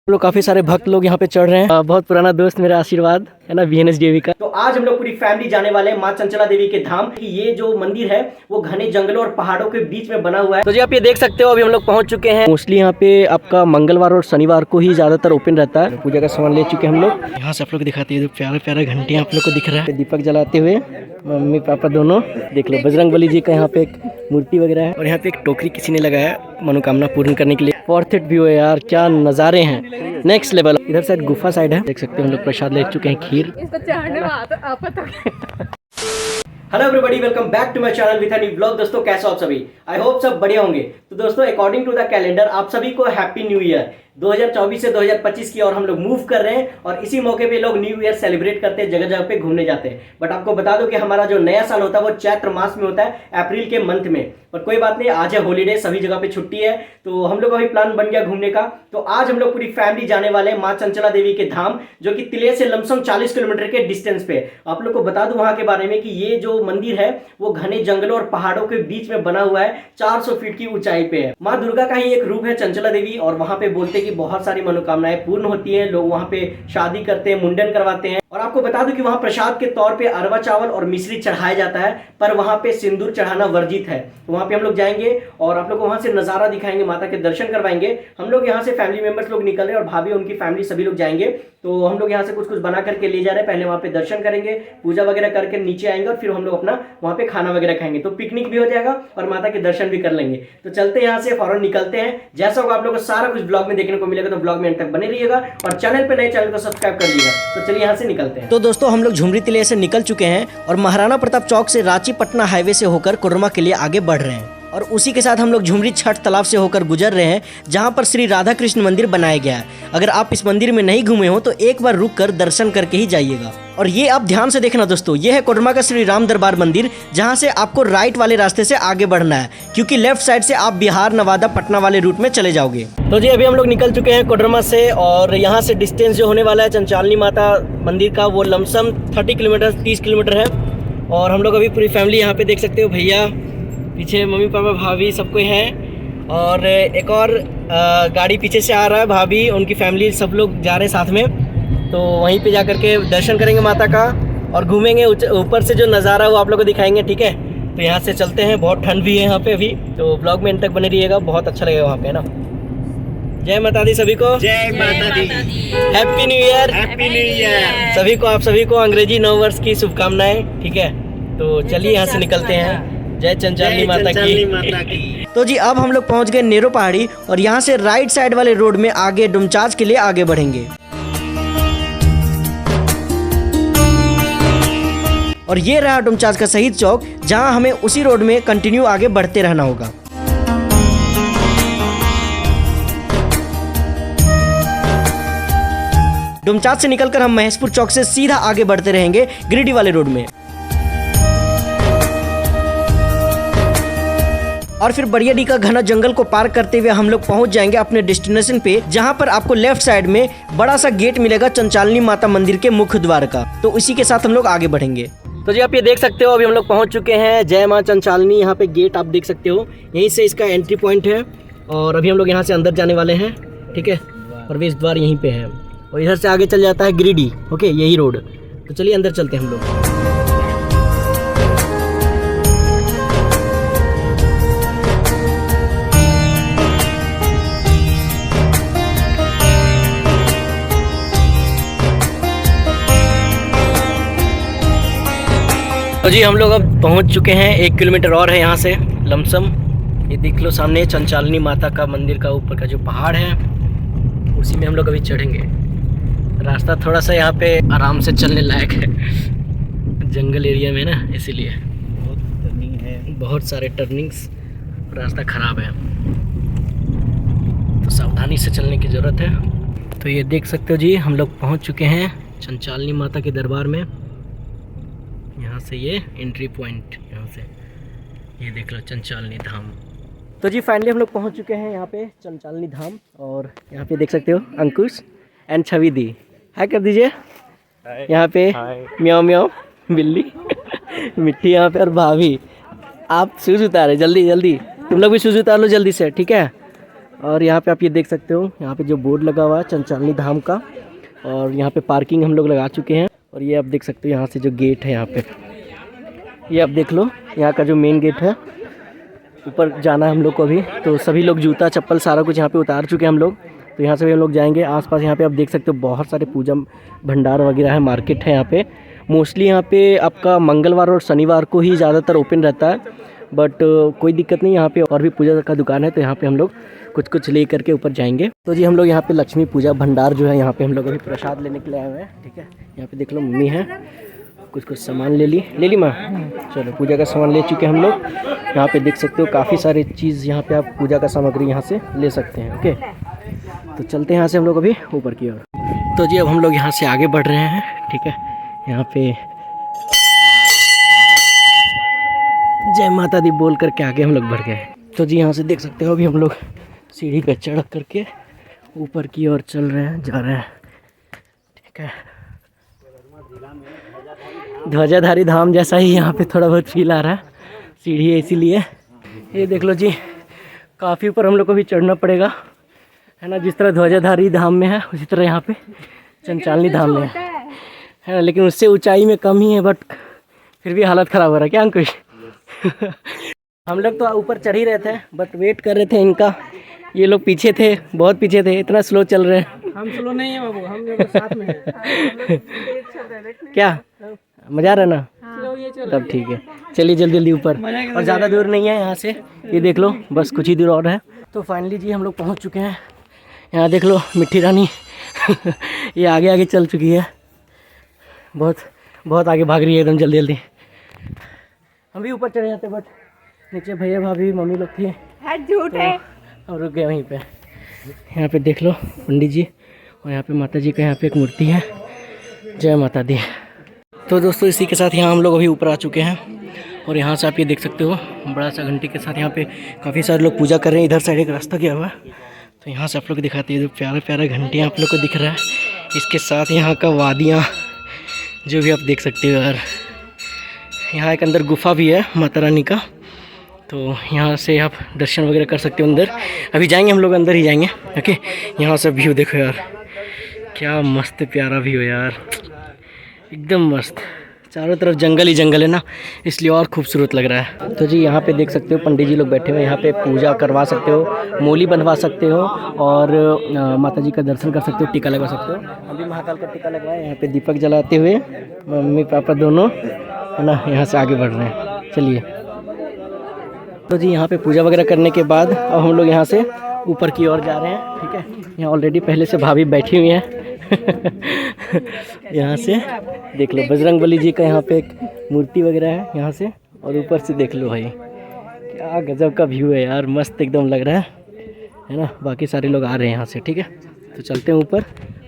लोग काफी सारे भक्त लोग यहाँ पे चढ़ रहे हैं। बहुत पुराना दोस्त मेरा आशीर्वाद है ना, VNS देवी का। तो आज हम लोग पूरी फैमिली जाने वाले हैं माँ चंचला देवी के धाम। ये जो मंदिर है वो घने जंगलों और पहाड़ों के बीच में बना हुआ है। तो जी आप ये देख सकते हो, अभी हम लोग पहुंच चुके हैं। मोस्टली यहाँ पे आपका मंगलवार और शनिवार को ही ज्यादातर ओपन रहता है। पूजा का सामान ले चुके हैं हम लोग। यहाँ से आप लोग दिखाते हैं, प्यारा प्यारा घंटियाँ आप लोग को दिख रहा है। दीपक जलाते हुए मम्मी पापा दोनों देख लो। बजरंगबली जी का यहाँ पे एक मूर्ति वगैरह है और यहाँ पे एक टोकरी किसी ने लगाया मनोकामना पूर्ण करने के लिए। वर्थ इट व्यू है यार, क्या नज़ारे हैं, नेक्स्ट लेवल। इधर साइड गुफा साइड है, देख सकते हैं हम लोग प्रसाद ले चुके हैं, खीर। Hello everybody, welcome back to my channel with a new blog. दोस्तों कैसे हो आप सभी? आई होप सब बढ़िया होंगे। तो दोस्तों अकॉर्डिंग टू द कैलेंडर आप सभी को हैप्पी न्यू ईयर 2024 से 2025 की ओर हम लोग मूव कर रहे हैं और इसी मौके पे लोग न्यू ईयर सेलिब्रेट करते हैं, जगह जगह पे घूमने जाते हैं। बट आपको बता दो कि हमारा जो नया साल होता है वो चैत्र मास में होता है, अप्रैल के मंथ में। पर कोई बात नहीं, आज है हॉलीडे, सभी जगह पे छुट्टी है, तो हम लोग का भी प्लान बन गया घूमने का। तो आज हम लोग पूरी फैमिली जाने वाले हैं माँ चंचला देवी के धाम, जो कि तिले से लमसम 40 किलोमीटर के डिस्टेंस पे। आप लोग को बता दूं वहां के बारे में कि ये जो मंदिर है वो घने जंगलों और पहाड़ों के बीच में बना हुआ है, 400 फीट की ऊंचाई पे है। माँ दुर्गा का ही एक रूप है चंचला देवी, और वहां पे बोलते हैं कि बहुत सारी मनोकामनाएं पूर्ण होती है। लोग वहां पे शादी करते हैं, मुंडन करवाते हैं। और आपको बता दूं कि वहां प्रसाद के तौर पे अरवा चावल और मिश्री चढ़ाया जाता है, पर वहां पे सिंदूर चढ़ाना वर्जित है। तो वहां पे हम लोग जाएंगे और आप लोग को वहां से नजारा दिखाएंगे, माता के दर्शन करवाएंगे। हम लोग यहाँ से फैमिली मेंबर्स लोग निकल रहे हैं और भाभी उनकी फैमिली सभी लोग जाएंगे। तो हम लोग यहाँ से कुछ कुछ बना करके ले जा रहे हैं। पहले वहाँ पे दर्शन करेंगे, पूजा वगैरह करके नीचे आएंगे और फिर हम लोग अपना वहाँ पे खाना वगैरह खाएंगे। तो पिकनिक भी हो जाएगा और माता के दर्शन भी कर लेंगे। तो चलते हैं यहाँ से, फौरन निकलते हैं। जैसा होगा आप लोग को सारा कुछ ब्लॉग में देखने को मिलेगा, तो ब्लॉग में अंत तक बने रहिएगा और चैनल पे नए चैनल को सब्सक्राइब कर लीजिएगा। तो चलिए यहाँ से निकलते हैं। तो दोस्तों हम लोग झुमरी तिले से निकल चुके हैं और महाराणा प्रताप चौक से रांची पटना हाईवे से होकर कोडरमा के लिए आगे बढ़ रहे हैं। और उसी के साथ हम लोग झुमरी छठ तालाब से होकर गुजर रहे हैं, जहां पर श्री राधा कृष्ण मंदिर बनाया गया है। अगर आप इस मंदिर में नहीं घूमे हो तो एक बार रुक कर दर्शन करके ही जाइएगा। और ये आप ध्यान से देखना दोस्तों, ये है कोडरमा का श्री राम दरबार मंदिर, जहां से आपको राइट वाले रास्ते से आगे बढ़ना है, क्योंकि लेफ्ट साइड से आप बिहार, नवादा, पटना वाले रूट में चले जाओगे। तो जी अभी हम लोग निकल चुके हैं कोडरमा से, और यहाँ से डिस्टेंस जो होने वाला है चंचालनी माता मंदिर का वो लमसम 30 किलोमीटर 30 किलोमीटर है। और हम लोग अभी पूरी फैमिली यहाँ पे देख सकते हो, भैया पीछे मम्मी पापा भाभी सब कोई हैं, और एक और गाड़ी पीछे से आ रहा है, भाभी उनकी फैमिली सब लोग जा रहे हैं साथ में। तो वहीं पे जा करके दर्शन करेंगे माता का और घूमेंगे। ऊपर से जो नज़ारा वो आप लोग को दिखाएंगे, ठीक है? तो यहाँ से चलते हैं, बहुत ठंड भी है यहाँ पे अभी, तो ब्लॉग में अंत तक बने रहिएगा, बहुत अच्छा लगेगा वहाँ पे ना। जय माता दी सभी को, जय माता दी, happy new year, happy new year सभी को। आप सभी को अंग्रेजी नव वर्ष की शुभकामनाएं, ठीक है? तो चलिए यहाँ से निकलते हैं। जय चंचालनी माता की। तो जी अब हम लोग पहुंच गए नेरो पहाड़ी, और यहाँ से राइट साइड वाले रोड में आगे डुमचांच के लिए आगे बढ़ेंगे। और ये रहा डुमचांच का शहीद चौक, जहां हमें उसी रोड में कंटिन्यू आगे बढ़ते रहना होगा। डुमचांच से निकलकर हम महेशपुर चौक से सीधा आगे बढ़ते रहेंगे गिरिडीह वाले रोड में, और फिर बरियाडीह का घना जंगल को पार करते हुए हम लोग पहुंच जाएंगे अपने डेस्टिनेशन पे, जहां पर आपको लेफ्ट साइड में बड़ा सा गेट मिलेगा चंचालनी माता मंदिर के मुख्य द्वार का। तो इसी के साथ हम लोग आगे बढ़ेंगे। तो जी आप ये देख सकते हो, अभी हम लोग पहुंच चुके हैं जय माँ चंचालनी। यहाँ पे गेट आप देख सकते हो, यहीं से इसका एंट्री पॉइंट है, और अभी हम लोग यहाँ से अंदर जाने वाले हैं, ठीक है? प्रवेश द्वार यहीं पे है, और इधर से आगे चल जाता है गिरिडीह, ओके, यही रोड। तो चलिए अंदर चलते हैं हम लोग। तो जी हम लोग अब पहुंच चुके हैं, 1 किलोमीटर और है यहाँ से लमसम। ये देख लो सामने चंचालनी माता का मंदिर का ऊपर का जो पहाड़ है, उसी में हम लोग अभी चढ़ेंगे। रास्ता थोड़ा सा यहाँ पे आराम से चलने लायक है, जंगल एरिया में ना, इसीलिए बहुत टर्निंग है, बहुत सारे टर्निंग्स, रास्ता ख़राब है, तो सावधानी से चलने की ज़रूरत है। तो ये देख सकते हो जी हम लोग पहुँच चुके हैं चंचालनी माता के दरबार में। यहाँ से ये एंट्री पॉइंट, यहाँ से ये देख लो चंचालनी धाम। तो जी फाइनली हम लोग पहुँच चुके हैं यहाँ पे चंचालनी धाम, और यहाँ पे देख सकते हो अंकुश एंड छवि दी, हाय कर दीजिए। यहाँ पे म्याओ म्याओ बिल्ली मिट्टी यहाँ पे, और भाभी आप शूज़ उतारे जल्दी जल्दी, तुम लोग भी शूज़ उतार लो जल्दी से, ठीक है? और यहाँ पे आप ये देख सकते हो, यहाँ पे जो बोर्ड लगा हुआ है चंचालनी धाम का, और यहाँ पे पार्किंग हम लोग लगा चुके हैं। और ये आप देख सकते हो यहाँ से जो गेट है यहाँ पे, ये आप देख लो यहाँ का जो मेन गेट है। ऊपर जाना है हम लोग को अभी, तो सभी लोग जूता चप्पल सारा कुछ यहाँ पे उतार चुके हैं हम लोग। तो यहाँ से भी हम लोग जाएंगे। आसपास यहाँ पे आप देख सकते हो बहुत सारे पूजा भंडार वगैरह है, मार्केट है यहाँ पे। मोस्टली यहाँ पे आपका मंगलवार और शनिवार को ही ज़्यादातर ओपन रहता है, बट कोई दिक्कत नहीं, यहाँ पे और भी पूजा का दुकान है, तो यहाँ पे हम लोग कुछ कुछ ले करके ऊपर जाएंगे। तो जी हम लोग यहाँ पे लक्ष्मी पूजा भंडार जो है यहाँ पे हम लोग अभी प्रसाद लेने के लिए आए हुए हैं। ठीक है, यहाँ पे देख लो मम्मी है, कुछ कुछ सामान ले ली माँ। चलो पूजा का सामान ले चुके हैं हम लोग। यहाँ पे देख सकते हो काफ़ी सारी चीज़, यहाँ पे आप पूजा का सामग्री यहाँ से ले सकते हैं। ओके, तो चलते हैं यहाँ से हम लोग अभी ऊपर की ओर। तो जी अब हम लोग यहाँ से आगे बढ़ रहे हैं। ठीक है, यहाँ पे जय माता दी बोल करके आगे हम लोग बढ़ गए। तो जी यहाँ से देख सकते हो अभी हम लोग सीढ़ी पे चढ़ करके ऊपर की ओर चल रहे हैं, जा रहे हैं। ठीक है, ध्वजाधारी धाम जैसा ही यहाँ पे थोड़ा बहुत फील आ रहा है, सीढ़ी है इसीलिए। ये देख लो जी, काफ़ी ऊपर हम लोग को भी चढ़ना पड़ेगा, है ना। जिस तरह ध्वजाधारी धाम में है उसी तरह यहाँ पे चंचालनी धाम में है ना, लेकिन उससे ऊंचाई में कम ही है, बट फिर भी हालत ख़राब हो रहा है। क्या अंकुश? हम लोग तो ऊपर चढ़ ही रहे थे, बट वेट कर रहे थे इनका। ये लोग पीछे थे, बहुत पीछे थे, इतना स्लो चल रहे हैं। हम स्लो नहीं है बाबू, हम लोग साथ में हैं। क्या मज़ा आ रहा है ना? तब ठीक है, चलिए जल्दी जल्दी ऊपर, और ज़्यादा दूर नहीं है यहाँ से। ये देख लो बस कुछ ही दूर और है। तो फाइनली जी हम लोग पहुँच चुके हैं। यहाँ देख लो मिट्टी रानी ये आगे आगे चल चुकी है, बहुत बहुत आगे भाग रही है एकदम जल्दी जल्दी। हम भी ऊपर चढ़े जाते, बट नीचे भैया भाभी मम्मी लोग थी, झूठ है। तो रुक गए वहीं पे। यहाँ पे देख लो पंडित जी, और यहाँ पे माता जी का यहाँ पे एक मूर्ति है। जय माता दी। तो दोस्तों इसी के साथ यहाँ हम लोग अभी ऊपर आ चुके हैं, और यहाँ से आप ये देख सकते हो बड़ा सा घंटी के साथ यहाँ पे काफ़ी सारे लोग पूजा कर रहे हैं। इधर साइड एक रास्ता गया हुआ है, तो यहाँ से आप लोग दिखाते हैं जो प्यारा प्यारा घंटियाँ आप लोग को दिख रहा है। इसके साथ यहाँ का वादियाँ जो भी आप देख सकते हो यार। यहाँ एक अंदर गुफा भी है माता रानी का, तो यहाँ से आप दर्शन वगैरह कर सकते हो अंदर। अभी जाएंगे हम लोग, अंदर ही जाएंगे। ओके, यहाँ से व्यू देखो यार, क्या मस्त प्यारा व्यू है यार, एकदम मस्त। चारों तरफ जंगल ही जंगल है ना, इसलिए और खूबसूरत लग रहा है। तो जी यहाँ पे देख सकते हो पंडित जी लोग बैठे हुए हैं, यहाँ पे पूजा करवा सकते हो, मोली बनवा सकते हो, और माता जी का दर्शन कर सकते हो, टीका लगवा सकते हो। अभी महाकाल का टीका लगवाए, यहाँ पे दीपक जलाते हुए मम्मी पापा दोनों, है ना। यहाँ से आगे बढ़ रहे हैं, चलिए। तो जी यहाँ पे पूजा वगैरह करने के बाद अब हम लोग यहाँ से ऊपर की ओर जा रहे हैं। ठीक है, यहाँ ऑलरेडी पहले से भाभी बैठी हुई हैं यहाँ से देख लो बजरंगबली जी का यहाँ पे एक मूर्ति वगैरह है यहाँ से, और ऊपर से देख लो भाई क्या गजब का व्यू है यार, मस्त एकदम लग रहा है ना। बाकी सारे लोग आ रहे हैं यहाँ से। ठीक है, तो चलते हैं ऊपर,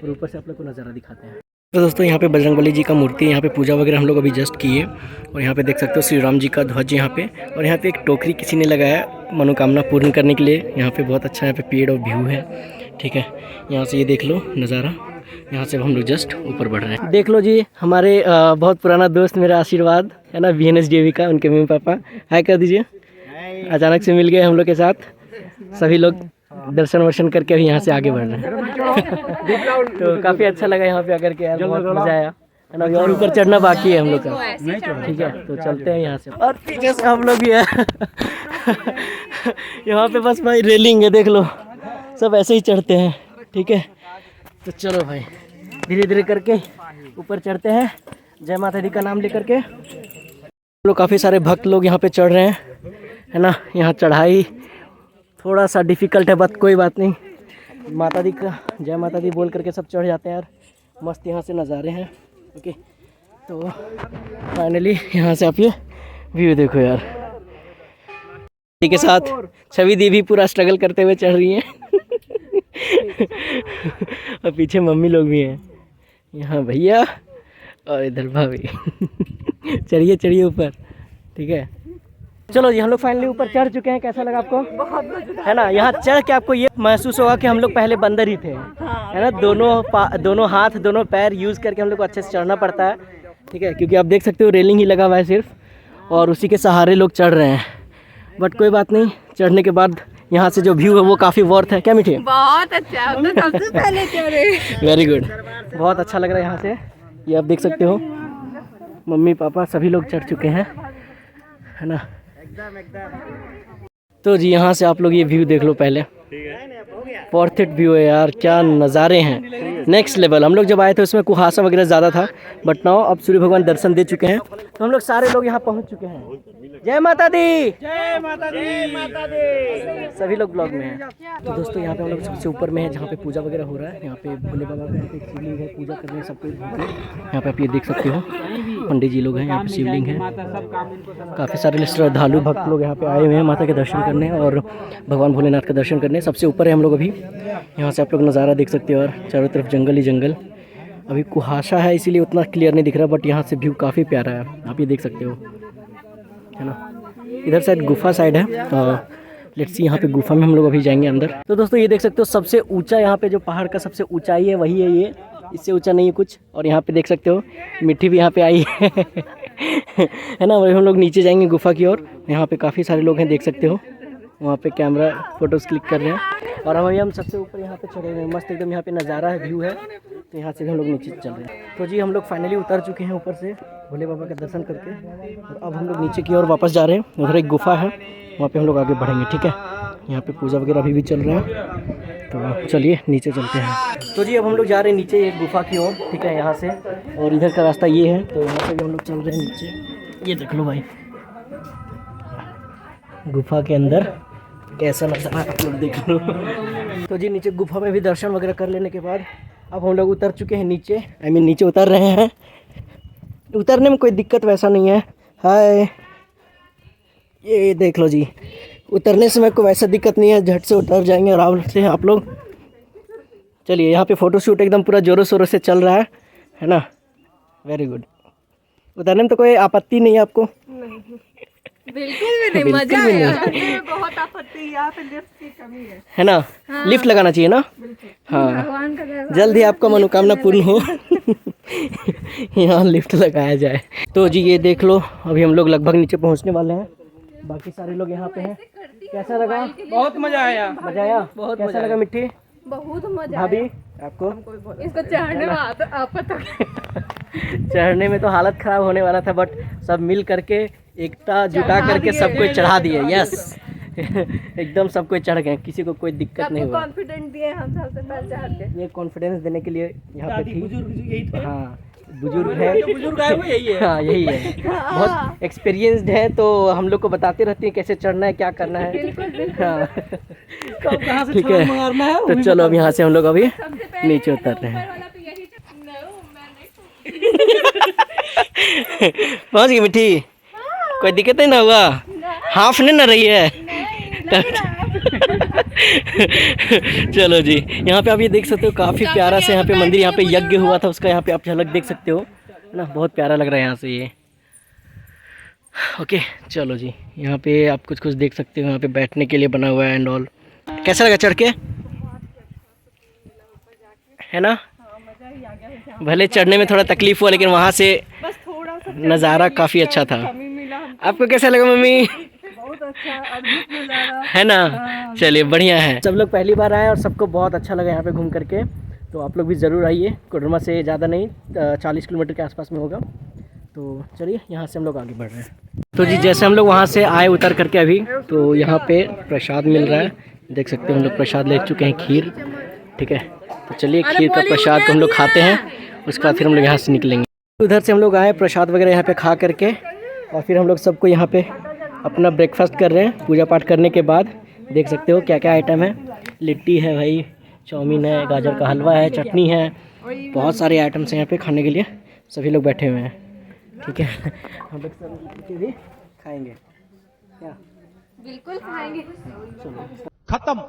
और ऊपर से आप लोग को नज़ारा दिखाते हैं। तो दोस्तों यहाँ पे बजरंगबली जी का मूर्ति है, यहाँ पे पूजा वगैरह हम लोग अभी जस्ट किए, और यहाँ पे देख सकते हो श्री राम जी का ध्वज यहाँ पे, और यहाँ पे एक टोकरी किसी ने लगाया मनोकामना पूर्ण करने के लिए। यहाँ पे बहुत अच्छा यहाँ पे पेड़ और व्यू है। ठीक है, यहाँ से ये देख लो नज़ारा, यहाँ से हम लोग जस्ट ऊपर बढ़ रहे हैं। देख लो जी हमारे बहुत पुराना दोस्त मेरा आशीर्वाद है ना, VNSDV का, उनके मम्मी पापा हाय कर दीजिए। अचानक से मिल गए हम लोग के साथ, सभी लोग दर्शन वर्शन करके अभी यहाँ से आगे बढ़ रहे हैं तो काफ़ी अच्छा लगा यहाँ पे आकर के यार, बहुत मज़ा आया है ना। और ऊपर चढ़ना बाकी है हम लोग का। ठीक है, तो चलते हैं यहाँ से, और पीछे से हम लोग भी है यहाँ पे बस भाई रेलिंग है, देख लो सब ऐसे ही चढ़ते हैं। ठीक है, तो चलो भाई धीरे धीरे करके ऊपर चढ़ते हैं, जय माता दी का नाम लेकर के। लोग काफ़ी सारे भक्त लोग यहाँ पे चढ़ रहे हैं, है ना। यहाँ चढ़ाई थोड़ा सा डिफ़िकल्ट है, बट कोई बात नहीं, माता दी का जय माता दी बोल करके सब चढ़ जाते हैं यार। मस्त यहाँ से नज़ारे हैं। ओके, तो फाइनली यहाँ से आप ये व्यू देखो यार। के साथ छवि दी भी पूरा स्ट्रगल करते हुए चढ़ रही हैं और पीछे मम्मी लोग भी हैं, यहाँ भैया और इधर भाभी चढ़िए चढ़िए ऊपर। ठीक है, चलो जी हम लोग फाइनली ऊपर चढ़ चुके हैं। कैसा लगा आपको? बहुत है ना। यहाँ चढ़ के आपको ये महसूस होगा कि हम लोग पहले बंदर ही थे, है ना। दोनों हाथ दोनों पैर यूज़ करके हम लोग को अच्छे से चढ़ना पड़ता है। ठीक है, क्योंकि आप देख सकते हो रेलिंग ही लगा हुआ है सिर्फ, और उसी के सहारे लोग चढ़ रहे हैं। बट कोई बात नहीं, चढ़ने के बाद यहाँ से जो व्यू है वो काफ़ी वर्थ है। क्या मीठी? बहुत अच्छा, हम तो सबसे पहले चढ़े। वेरी गुड, बहुत अच्छा लग रहा है यहाँ से। ये आप देख सकते हो, मम्मी पापा सभी लोग चढ़ चुके हैं, है ना। तो जी यहाँ से आप लोग ये व्यू देख लो पहले, परफेक्ट व्यू है यार, क्या नज़ारे हैं, नेक्स्ट लेवल। हम लोग जब आए थे उसमें कुहासा वगैरह ज़्यादा था, बट नाउ अब सूर्य भगवान दर्शन दे चुके हैं, तो हम लोग सारे लोग यहाँ पहुँच चुके हैं। जय माता दी, जय माता दी, जय माता दी। सभी लोग ब्लॉग में हैं। तो दोस्तों यहाँ पे हम लोग सबसे ऊपर में है, जहाँ पे पूजा वगैरह हो रहा है। यहाँ पे भोले बाबा का एक शिवलिंग है, पूजा कर रहे हैं सब कुछ। यहाँ पे आप ये देख सकते हो, पंडित जी लोग हैं, यहाँ पे शिवलिंग है। काफ़ी सारे श्रद्धालु भक्त लोग यहाँ पे आए हुए हैं माता के दर्शन करने और भगवान भोलेनाथ का दर्शन करने। सबसे ऊपर है हम लोग अभी, यहाँ से आप लोग नज़ारा देख सकते हो और चारों तरफ जंगल ही जंगल। अभी कुहासा है इसीलिए उतना क्लियर नहीं दिख रहा, बट यहाँ से व्यू काफ़ी प्यारा है, आप ये देख सकते हो, है ना। इधर साइड गुफा साइड है, लेट्स सी यहाँ पे गुफा में हम लोग अभी जाएंगे अंदर। तो दोस्तों ये देख सकते हो सबसे ऊंचा यहाँ पे जो पहाड़ का सबसे ऊंचाई है वही है ये, इससे ऊंचा नहीं है कुछ। और यहाँ पे देख सकते हो मिट्टी भी यहाँ पे आई है ना। वही हम लोग नीचे जाएंगे गुफा की ओर। यहाँ पे काफ़ी सारे लोग हैं, देख सकते हो, वहाँ पे कैमरा फोटोज़ क्लिक कर रहे हैं। और हम सबसे ऊपर यहाँ पे चढ़े हुए हैं, मस्त एकदम यहाँ पे नज़ारा है, व्यू है। तो यहाँ से भी हम लोग नीचे चल रहे हैं। तो जी हम लोग फाइनली उतर चुके हैं ऊपर से भोले बाबा का दर्शन करके, और अब हम लोग नीचे की ओर वापस जा रहे हैं। उधर एक गुफा है, वहाँ पे हम लोग आगे बढ़ेंगे, ठीक है। यहाँ पे पूजा वगैरह अभी भी चल रहा है, तो चलिए नीचे चलते हैं। तो जी अब हम लोग जा रहे हैं नीचे एक गुफा की ओर, ठीक है, यहाँ से। और इधर का रास्ता ये है, तो यहाँ से भी हम लोग चल रहे हैं नीचे। ये देख लो भाई गुफा के अंदर कैसा नज़ारा आप लोग देख लो। तो जी नीचे गुफा में भी दर्शन वगैरह कर लेने के बाद अब हम लोग उतर चुके हैं नीचे, नीचे उतर रहे हैं। उतरने में कोई दिक्कत वैसा नहीं है। हाय, ये देख लो जी, उतरने से मेरे को वैसा दिक्कत नहीं है, झट से उतर जाएंगे आराम से आप लोग। चलिए यहाँ पे फ़ोटो शूट एकदम पूरा ज़ोरों शोरों से चल रहा है ना। Very good. उतरने में तो कोई आपत्ति नहीं है आपको? बिल्कुल भी नहीं, मजा आया। बहुत आपत्ति, यहाँ पे लिफ्ट की कमी है ना। हाँ। लिफ्ट लगाना चाहिए ना। हाँ, भगवान का जल्द ही आपका मनोकामना पूर्ण हो। यहाँ लिफ्ट लगाया जाए। तो जी ये देख लो, अभी हम लोग लगभग नीचे पहुँचने वाले हैं, बाकी सारे लोग यहाँ पे हैं। कैसा लगा? बहुत मजा आया, मजा आया, बहुत कैसा लगा मिट्टी? बहुत मजा भाभी आपको? इसको चढ़ने में आपत चढ़ने में तो हालत खराब होने वाला था, बट सब मिल करके एकता जुटा करके सबको चढ़ा दिए। यस एकदम सबको चढ़ गए, किसी को कोई दिक्कत नहीं हुआ। कॉन्फिडेंट दिए हम सबसे पहले चढ़ के। ये कॉन्फिडेंस देने के लिए यहाँ पे थी। हाँ बुजुर्ग है, बुजुर्ग है वो यही है। हाँ यही है, बहुत एक्सपीरियंस्ड है, तो हम लोग को बताते रहती है कैसे चढ़ना है, क्या करना है। हाँ ठीक है, तो चलो अब यहाँ से हम लोग अभी नीचे उतर रहे हैं। पहुँच गई मिट्टी, कोई दिक्कत नहीं ना हुआ? हाफ नहीं ना रही है? चलो जी, यहाँ पे आप ये देख सकते हो काफ़ी प्यारा से यहाँ पे मंदिर, यहाँ पे यज्ञ हुआ था उसका, यहाँ पे आप झलक देख सकते हो, है ना। बहुत प्यारा लग रहा है यहाँ से ये। ओके चलो जी, यहाँ पे आप कुछ देख सकते हो, यहाँ पे बैठने के लिए बना हुआ है एंड ऑल। कैसा लगा चढ़ के, है ना? भले चढ़ने में थोड़ा तकलीफ हुआ, लेकिन वहाँ से नज़ारा काफ़ी अच्छा था। आपको कैसा लगा मम्मी? बहुत अच्छा, अद्भुत नज़ारा है ना। चलिए बढ़िया है, सब लोग पहली बार आए और सबको बहुत अच्छा लगा यहाँ पे घूम करके। तो आप लोग भी ज़रूर आइए, कोडरमा से ज़्यादा नहीं 40 किलोमीटर के आसपास में होगा। तो चलिए यहाँ से हम लोग आगे बढ़ रहे हैं। तो जी जैसे हम लोग वहाँ से आए उतर करके अभी, तो यहाँ पे प्रसाद मिल रहा है, देख सकते हैं हम लोग प्रसाद ले चुके हैं, खीर, ठीक है। तो चलिए खीर का प्रसाद को हम लोग खाते हैं, उसके बाद फिर हम लोग यहाँ से निकलेंगे। उधर से हम लोग आए प्रसाद वगैरह यहाँ पे खा करके, और फिर हम लोग सबको यहाँ पे अपना ब्रेकफास्ट कर रहे हैं पूजा पाठ करने के बाद। देख सकते हो क्या क्या आइटम है, लिट्टी है भाई, चाउमीन है, गाजर का हलवा है, चटनी है, बहुत सारे आइटम्स हैं यहाँ पे खाने के लिए। सभी लोग बैठे हुए हैं, ठीक है। हम लोग सब भी खाएंगे क्या? बिल्कुल खाएंगे। चलो खत्म।